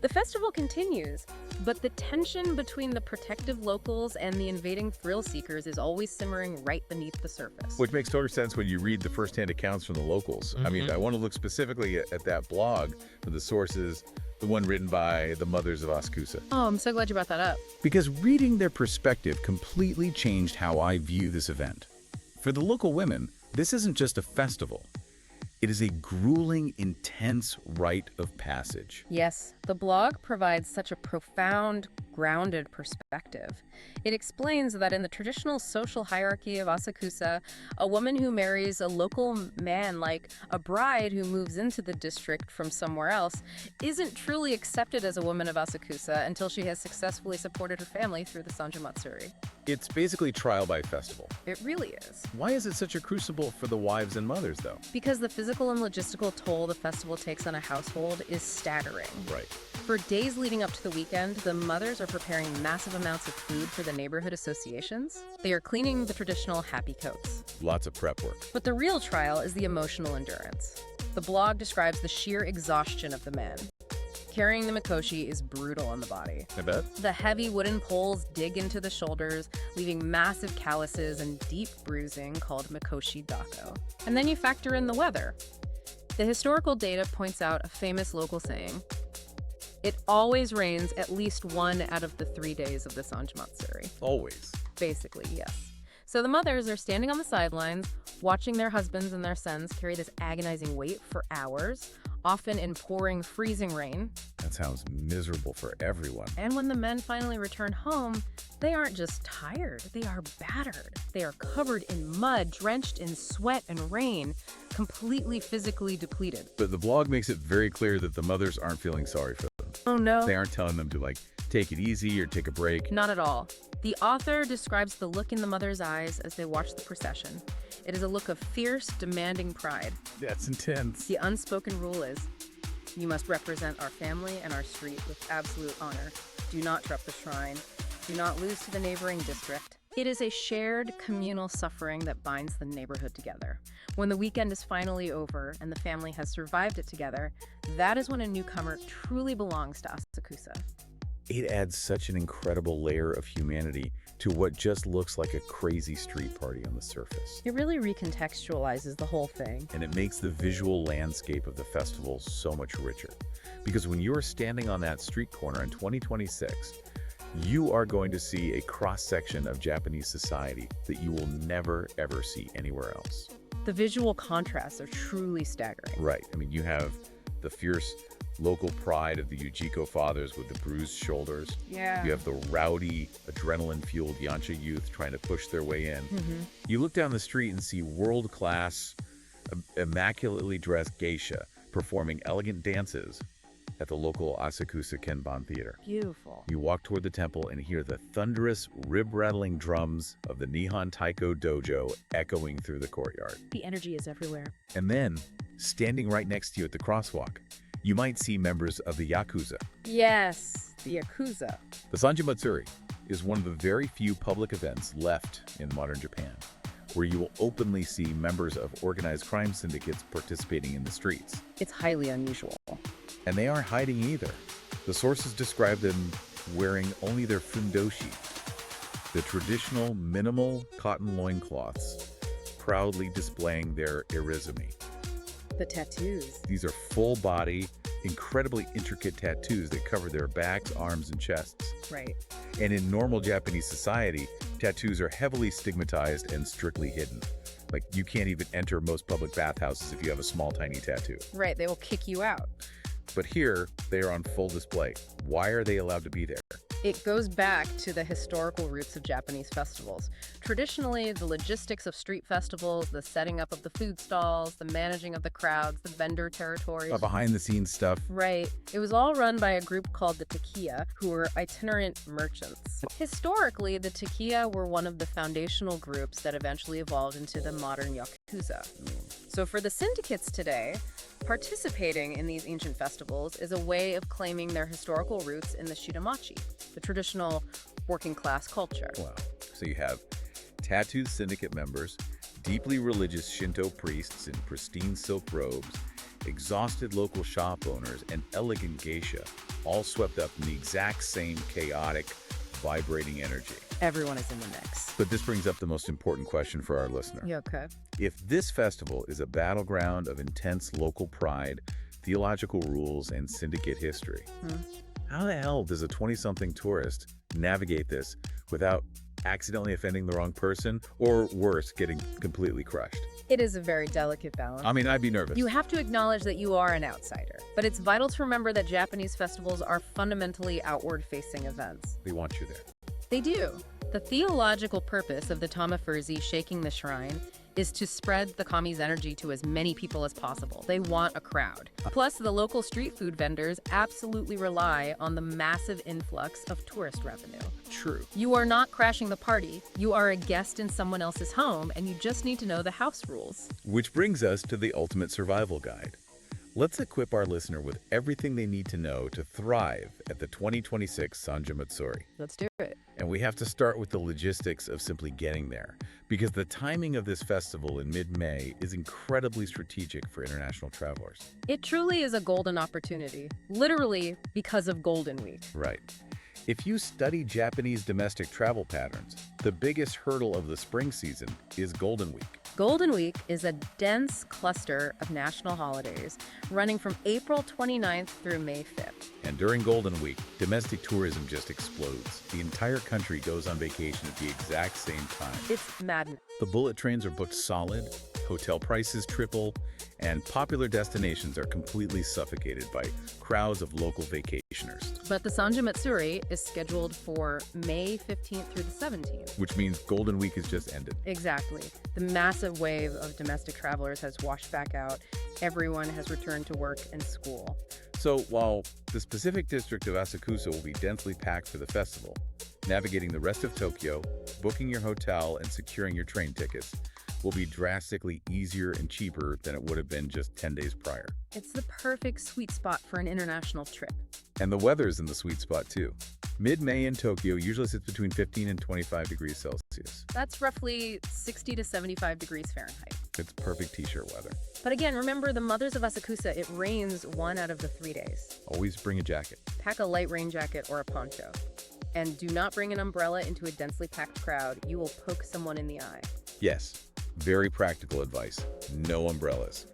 The festival continues, but the tension between the protective locals and the invading thrill seekers is always simmering right beneath the surface. Which makes total sense when you read the first-hand accounts from the locals. I mean, I want to look specifically at that blog for the sources, the one written by the mothers of Yakuza. Oh, I'm so glad you brought that up. Because reading their perspective completely changed how I view this event. For the local women, this isn't just a festival. It is a grueling, intense rite of passage. Yes, the blog provides such a profound, grounded perspective. It explains that in the traditional social hierarchy of Asakusa, a woman who marries a local man, like a bride who moves into the district from somewhere else, isn't truly accepted as a woman of Asakusa until she has successfully supported her family through the Sanja Matsuri. It's basically trial by festival. It really is. Why is it such a crucible for the wives and mothers, though? Because the physical and logistical toll the festival takes on a household is staggering. Right. For days leading up to the weekend, the mothers are preparing massive amounts of food for the neighborhood associations. They are cleaning the traditional happy coats. Lots of prep work. But the real trial is the emotional endurance. The blog describes the sheer exhaustion of the men. Carrying the mikoshi is brutal on the body. I bet. The heavy wooden poles dig into the shoulders, leaving massive calluses and deep bruising called mikoshi dako. And then you factor in the weather. The historical data points out a famous local saying: it always rains at least 1 out of the 3 days of the Sanja Matsuri. Always. Basically, yes. So the mothers are standing on the sidelines, watching their husbands and their sons carry this agonizing weight for hours, often in pouring, freezing rain. That sounds miserable for everyone. And when the men finally return home, they aren't just tired, they are battered. They are covered in mud, drenched in sweat and rain, completely physically depleted. But the blog makes it very clear that the mothers aren't feeling sorry for them. Oh no. They aren't telling them to, like, take it easy or take a break. Not at all. The author describes the look in the mother's eyes as they watch the procession. It is a look of fierce, demanding pride. That's intense. The unspoken rule is, you must represent our family and our street with absolute honor. Do not disrupt the shrine. Do not lose to the neighboring district. It is a shared communal suffering that binds the neighborhood together. When the weekend is finally over and the family has survived it together, that is when a newcomer truly belongs to Asakusa. It adds such an incredible layer of humanity to what just looks like a crazy street party on the surface. It really recontextualizes the whole thing. And it makes the visual landscape of the festival so much richer. Because when you're standing on that street corner in 2026, you are going to see a cross-section of Japanese society that you will never, ever see anywhere else. The visual contrasts are truly staggering. Right. I mean, you have the fierce local pride of the Ujiko fathers with the bruised shoulders. Yeah. You have the rowdy, adrenaline-fueled Yansha youth trying to push their way in. You look down the street and see world-class, immaculately dressed geisha performing elegant dances at the local Asakusa Kenban Theater. Beautiful. You walk toward the temple and hear the thunderous, rib-rattling drums of the Nihon Taiko Dojo echoing through the courtyard. The energy is everywhere. And then, standing right next to you at the crosswalk, you might see members of the Yakuza. Yes, the Yakuza. The Sanja Matsuri is one of the very few public events left in modern Japan, where you will openly see members of organized crime syndicates participating in the streets. It's highly unusual. And they aren't hiding either. The sources describe them wearing only their fundoshi, the traditional minimal cotton loincloths, proudly displaying their irizumi. The tattoos. These are full-body, incredibly intricate tattoos that cover their backs, arms, and chests. Right. And in normal Japanese society, tattoos are heavily stigmatized and strictly hidden. Like, you can't even enter most public bathhouses if you have a small, tiny tattoo. Right, they will kick you out. But here, they are on full display. Why are they allowed to be there? It goes back to the historical roots of Japanese festivals. Traditionally, the logistics of street festivals, the setting up of the food stalls, the managing of the crowds, the vendor territories. Behind-the-scenes stuff. Right. It was all run by a group called the Takiya, who were itinerant merchants. Historically, the Takiya were one of the foundational groups that eventually evolved into the modern Yakuza. So for the syndicates today, participating in these ancient festivals is a way of claiming their historical roots in the shiramachi, the traditional working-class culture. Wow. So you have tattooed syndicate members, deeply religious Shinto priests in pristine silk robes, exhausted local shop owners, and elegant geisha, all swept up in the exact same chaotic, vibrating energy. Everyone is in the mix. But this brings up the most important question for our listener. Yeah, okay. If this festival is a battleground of intense local pride, theological rules, and syndicate history, how the hell does a 20-something tourist navigate this without accidentally offending the wrong person, or worse, getting completely crushed? It is a very delicate balance. I mean, I'd be nervous. You have to acknowledge that you are an outsider, but it's vital to remember that Japanese festivals are fundamentally outward-facing events. They want you there. They do. The theological purpose of the Tamafuri shaking the shrine is to spread the kami's energy to as many people as possible. They want a crowd. Plus, the local street food vendors absolutely rely on the massive influx of tourist revenue. True. You are not crashing the party. You are a guest in someone else's home, and you just need to know the house rules. Which brings us to the ultimate survival guide. Let's equip our listener with everything they need to know to thrive at the 2026 Sanja Matsuri. Let's do it. And we have to start with the logistics of simply getting there, because the timing of this festival in mid-May is incredibly strategic for international travelers. It truly is a golden opportunity, literally because of Golden Week. Right. If you study Japanese domestic travel patterns, the biggest hurdle of the spring season is Golden Week. Golden Week is a dense cluster of national holidays running from April 29th through May 5th. And during Golden Week, domestic tourism just explodes. The entire country goes on vacation at the exact same time. It's madness. The bullet trains are booked solid, hotel prices triple, and popular destinations are completely suffocated by crowds of local vacationers. But the Sanja Matsuri is scheduled for May 15th through the 17th. Which means Golden Week has just ended. Exactly. The massive wave of domestic travelers has washed back out. Everyone has returned to work and school. So while the specific district of Asakusa will be densely packed for the festival, navigating the rest of Tokyo, booking your hotel, and securing your train tickets will be drastically easier and cheaper than it would have been just 10 days prior. It's the perfect sweet spot for an international trip. And the weather's in the sweet spot too. Mid-May in Tokyo usually sits between 15 and 25 degrees Celsius. That's roughly 60 to 75 degrees Fahrenheit. It's perfect t-shirt weather. But again, remember the mothers of Asakusa, it rains 1 out of the 3 days. Always bring a jacket. Pack a light rain jacket or a poncho. And do not bring an umbrella into a densely packed crowd. You will poke someone in the eye. Yes, very practical advice. No umbrellas.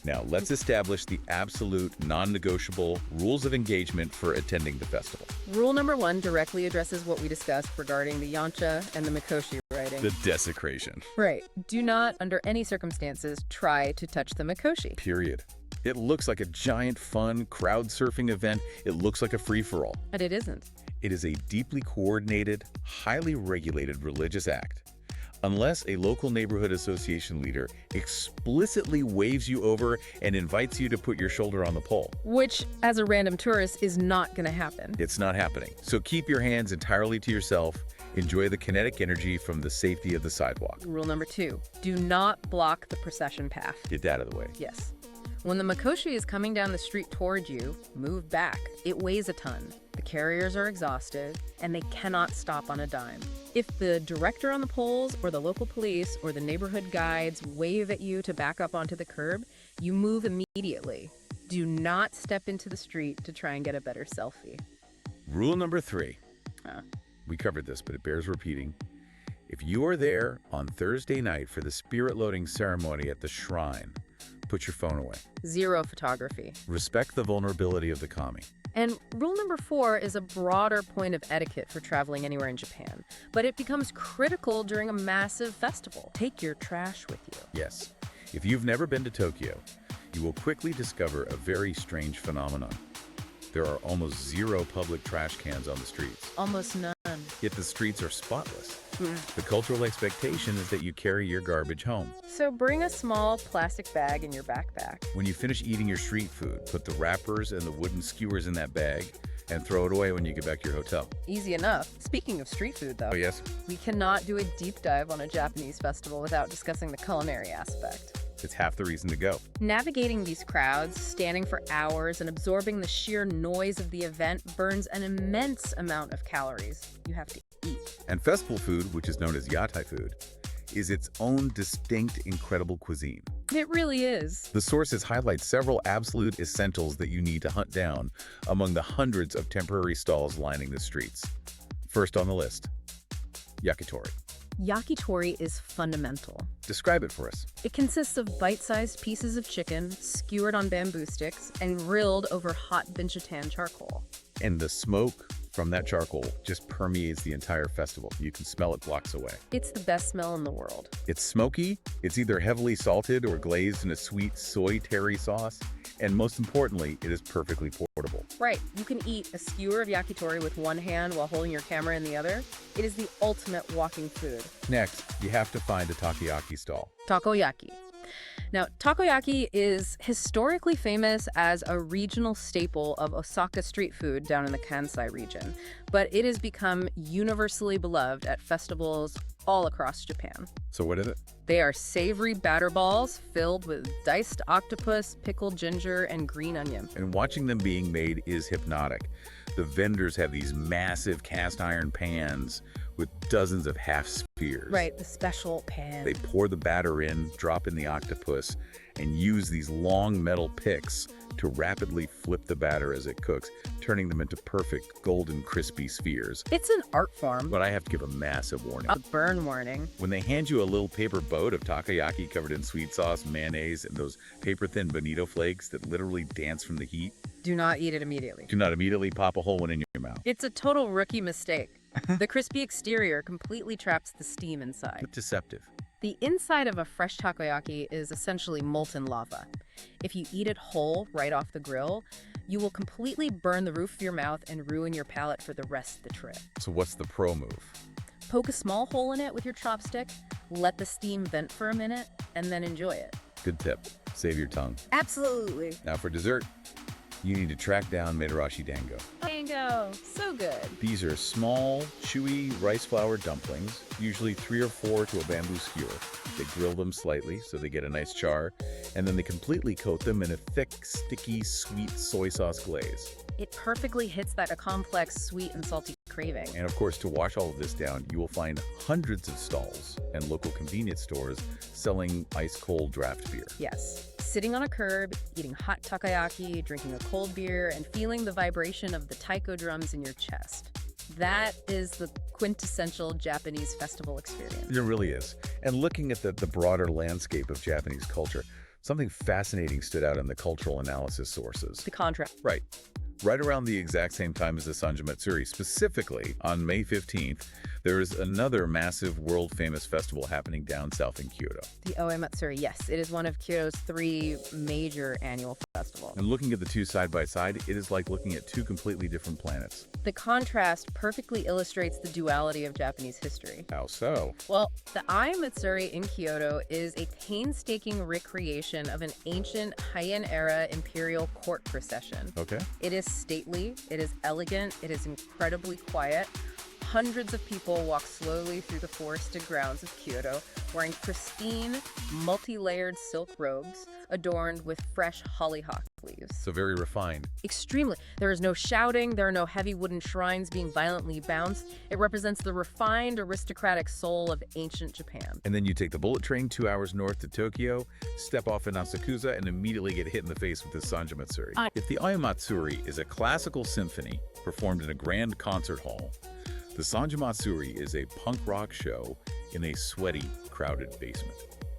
Now, let's establish the absolute non-negotiable rules of engagement for attending the festival. Rule number 1 directly addresses what we discussed regarding the yancha and the mikoshi riding. The desecration. Right. Do not, under any circumstances, try to touch the mikoshi. Period. It looks like a giant, fun, crowd surfing event. It looks like a free-for-all. But it isn't. It is a deeply coordinated, highly regulated religious act. Unless a local neighborhood association leader explicitly waves you over and invites you to put your shoulder on the pole. Which, as a random tourist, is not going to happen. It's not happening. So keep your hands entirely to yourself. Enjoy the kinetic energy from the safety of the sidewalk. Rule number 2, do not block the procession path. Get that out of the way. Yes. When the mikoshi is coming down the street toward you, move back. It weighs a ton. The carriers are exhausted, and they cannot stop on a dime. If the director on the poles, or the local police, or the neighborhood guides wave at you to back up onto the curb, you move immediately. Do not step into the street to try and get a better selfie. Rule number 3. We covered this, but it bears repeating. If you are there on Thursday night for the spirit loading ceremony at the shrine, put your phone away. 0 photography. Respect the vulnerability of the kami. And rule number 4 is a broader point of etiquette for traveling anywhere in Japan, but it becomes critical during a massive festival. Take your trash with you. Yes. If you've never been to Tokyo, you will quickly discover a very strange phenomenon. There are almost 0 public trash cans on the streets. Almost none. Yet the streets are spotless. The cultural expectation is that you carry your garbage home. So bring a small plastic bag in your backpack. When you finish eating your street food, put the wrappers and the wooden skewers in that bag and throw it away when you get back to your hotel. Easy enough. Speaking of street food, though, Oh, yes? we cannot do a deep dive on a Japanese festival without discussing the culinary aspect. It's half the reason to go. Navigating these crowds, standing for hours, and absorbing the sheer noise of the event burns an immense amount of calories you have to eat. And festival food, which is known as yatai food, is its own distinct, incredible cuisine. It really is. The sources highlight several absolute essentials that you need to hunt down among the hundreds of temporary stalls lining the streets. First on the list, yakitori. Yakitori is fundamental. Describe it for us. It consists of bite-sized pieces of chicken skewered on bamboo sticks and grilled over hot binchatan charcoal. And the smoke from that charcoal just permeates the entire festival. You can smell it blocks away. It's the best smell in the world. It's smoky, it's either heavily salted or glazed in a sweet soy terry sauce, and most importantly, it is perfectly portable. Right, you can eat a skewer of yakitori with one hand while holding your camera in the other. It is the ultimate walking food. Next, you have to find a takoyaki stall. Takoyaki. Now, takoyaki is historically famous as a regional staple of Osaka street food down in the Kansai region, but it has become universally beloved at festivals all across Japan. So what is it? They are savory batter balls filled with diced octopus, pickled ginger, and green onion. And watching them being made is hypnotic. The vendors have these massive cast iron pans with dozens of half spheres. Right, the special pan. They pour the batter in, drop in the octopus, and use these long metal picks to rapidly flip the batter as it cooks, turning them into perfect golden crispy spheres. It's an art form. But I have to give a massive warning. A burn warning. When they hand you a little paper boat of takoyaki covered in sweet sauce, mayonnaise, and those paper-thin bonito flakes that literally dance from the heat, Do not eat it immediately. do not immediately pop a whole one in your mouth. It's a total rookie mistake. The crispy exterior completely traps the steam inside. It's deceptive. The inside of a fresh takoyaki is essentially molten lava. If you eat it whole right off the grill, you will completely burn the roof of your mouth and ruin your palate for the rest of the trip. So what's the pro move? Poke a small hole in it with your chopstick, let the steam vent for a minute, and then enjoy it. Good tip. Save your tongue. Absolutely. Now for dessert, you need to track down Miyadashi dango. Mango, so good. These are small, chewy rice flour dumplings, usually 3 or 4 to a bamboo skewer. They grill them slightly so they get a nice char, and then they completely coat them in a thick, sticky, sweet soy sauce glaze. It perfectly hits that complex sweet and salty craving. And of course, to wash all of this down, you will find hundreds of stalls and local convenience stores selling ice-cold draft beer. Yes. Sitting on a curb, eating hot takoyaki, drinking a cold beer, and feeling the vibration of the taiko drums in your chest. That is the quintessential Japanese festival experience. It really is. And looking at the broader landscape of Japanese culture, something fascinating stood out in the cultural analysis sources. The contrast. Right. Right around the exact same time as the Sanja Matsuri, specifically on May 15th, there is another massive world-famous festival happening down south in Kyoto. The Oe Matsuri, yes. It is one of Kyoto's 3 major annual festivals. And looking at the two side by side, it is like looking at 2 completely different planets. The contrast perfectly illustrates the duality of Japanese history. How so? Well, the Oe Matsuri in Kyoto is a painstaking recreation of an ancient Heian-era imperial court procession. Okay. It is stately, it is elegant, it is incredibly quiet. Hundreds of people walk slowly through the forested grounds of Kyoto, wearing pristine, multi-layered silk robes adorned with fresh hollyhock leaves. So very refined. Extremely. There is no shouting, there are no heavy wooden shrines being violently bounced. It represents the refined, aristocratic soul of ancient Japan. And then you take the bullet train 2 hours north to Tokyo, step off in Yakuza, and immediately get hit in the face with the Sanja Matsuri. If the Oe Matsuri is a classical symphony performed in a grand concert hall, the Sanja Matsuri is a punk rock show in a sweaty, crowded basement.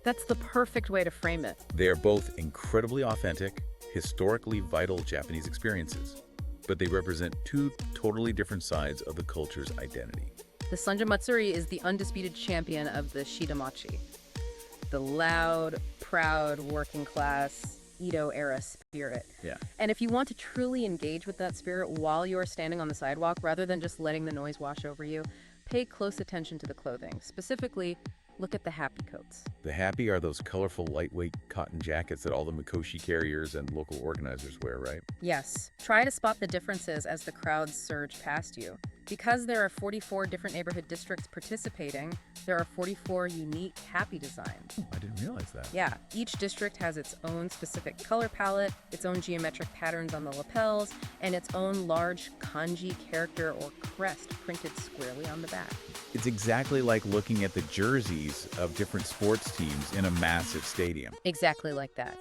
That's the perfect way to frame it. They are both incredibly authentic, historically vital Japanese experiences, but they represent 2 totally different sides of the culture's identity. The Sanja Matsuri is the undisputed champion of the Shidamachi, the loud, proud, working class, Edo-era spirit. Yeah. And if you want to truly engage with that spirit while you're standing on the sidewalk, rather than just letting the noise wash over you, pay close attention to the clothing. Specifically, look at the happy coats. The happy are those colorful, lightweight cotton jackets that all the Mikoshi carriers and local organizers wear, right? Yes. Try to spot the differences as the crowds surge past you. Because there are 44 different neighborhood districts participating, there are 44 unique happy designs. I didn't realize that. Yeah, each district has its own specific color palette, its own geometric patterns on the lapels, and its own large kanji character or crest printed squarely on the back. It's exactly like looking at the jerseys of different sports teams in a massive stadium. Exactly like that.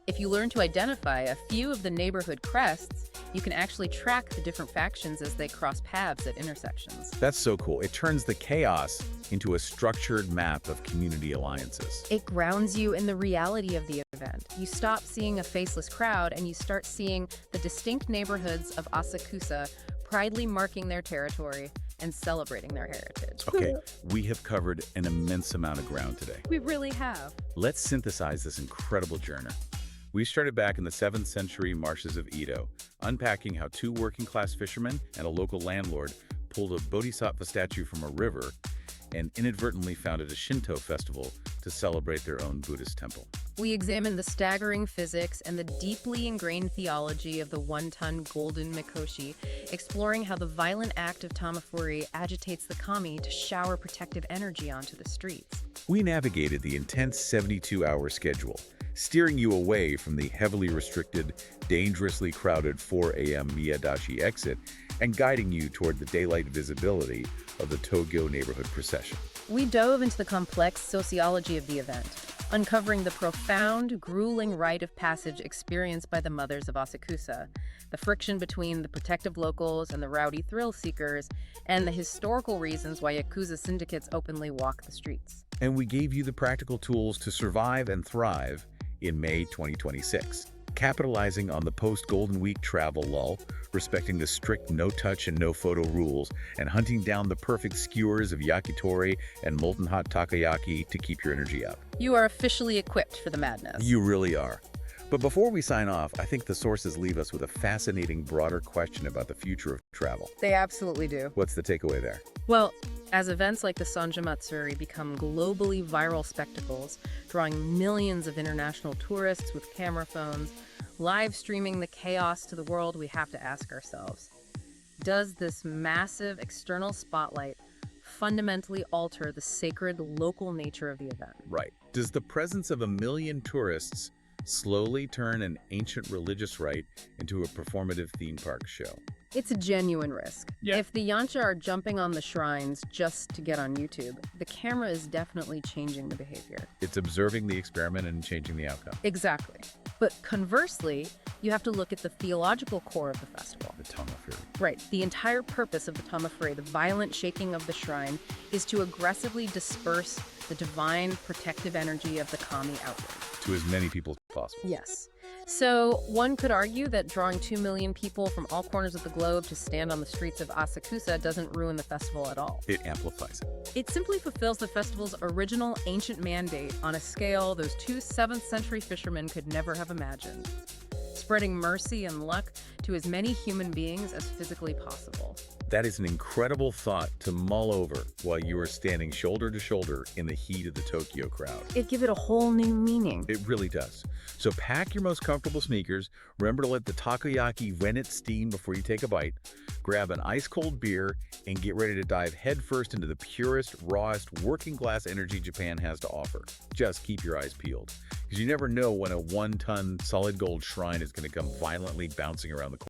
If you learn to identify a few of the neighborhood crests, you can actually track the different factions as they cross paths at intersections. That's so cool. It turns the chaos into a structured map of community alliances. It grounds you in the reality of the event. You stop seeing a faceless crowd and you start seeing the distinct neighborhoods of Asakusa proudly marking their territory and celebrating their heritage. Okay, we have covered an immense amount of ground today. We really have. Let's synthesize this incredible journey. We started back in the 7th century marshes of Edo, unpacking how two working-class fishermen and a local landlord pulled a bodhisattva statue from a river and inadvertently founded a Shinto festival to celebrate their own Buddhist temple. We examined the staggering physics and the deeply ingrained theology of the one-ton golden mikoshi, exploring how the violent act of Tamafuri agitates the kami to shower protective energy onto the streets. We navigated the intense 72-hour schedule, steering you away from the heavily restricted, dangerously crowded 4 a.m. Miyadashi exit and guiding you toward the daylight visibility of the Tokyo neighborhood procession. We dove into the complex sociology of the event, uncovering the profound, grueling rite of passage experienced by the mothers of Asakusa, the friction between the protective locals and the rowdy thrill seekers, and the historical reasons why Yakuza syndicates openly walk the streets. And we gave you the practical tools to survive and thrive in May 2026, capitalizing on the post-Golden Week travel lull, respecting the strict no-touch and no-photo rules, and hunting down the perfect skewers of yakitori and molten hot takoyaki to keep your energy up. You are officially equipped for the madness. You really are. But before we sign off, I think the sources leave us with a fascinating, broader question about the future of travel. They absolutely do. What's the takeaway there? Well, as events like the Sanja Matsuri become globally viral spectacles, drawing millions of international tourists with camera phones, live streaming the chaos to the world, we have to ask ourselves, does this massive external spotlight fundamentally alter the sacred local nature of the event? Right. Does the presence of a million tourists slowly turn an ancient religious rite into a performative theme park show? It's a genuine risk. Yeah. If the Yancha are jumping on the shrines just to get on YouTube, the camera is definitely changing the behavior. It's observing the experiment and changing the outcome. Exactly. But conversely, you have to look at the theological core of the festival. The Tamafuri. Right. The entire purpose of the Tamafuri, the violent shaking of the shrine, is to aggressively disperse the divine protective energy of the kami outward. To as many people as possible. Yes. So one could argue that drawing 2 million people from all corners of the globe to stand on the streets of Asakusa doesn't ruin the festival at all. It amplifies it. It simply fulfills the festival's original ancient mandate on a scale those two 7th century fishermen could never have imagined, spreading mercy and luck to as many human beings as physically possible. That is an incredible thought to mull over while you are standing shoulder to shoulder in the heat of the Tokyo crowd. It gives it a whole new meaning. It really does. So pack your most comfortable sneakers, remember to let the takoyaki rennet steam before you take a bite, grab an ice-cold beer, and get ready to dive headfirst into the purest, rawest, working-class energy Japan has to offer. Just keep your eyes peeled, because you never know when a one-ton solid gold shrine is going to come violently bouncing around the corner.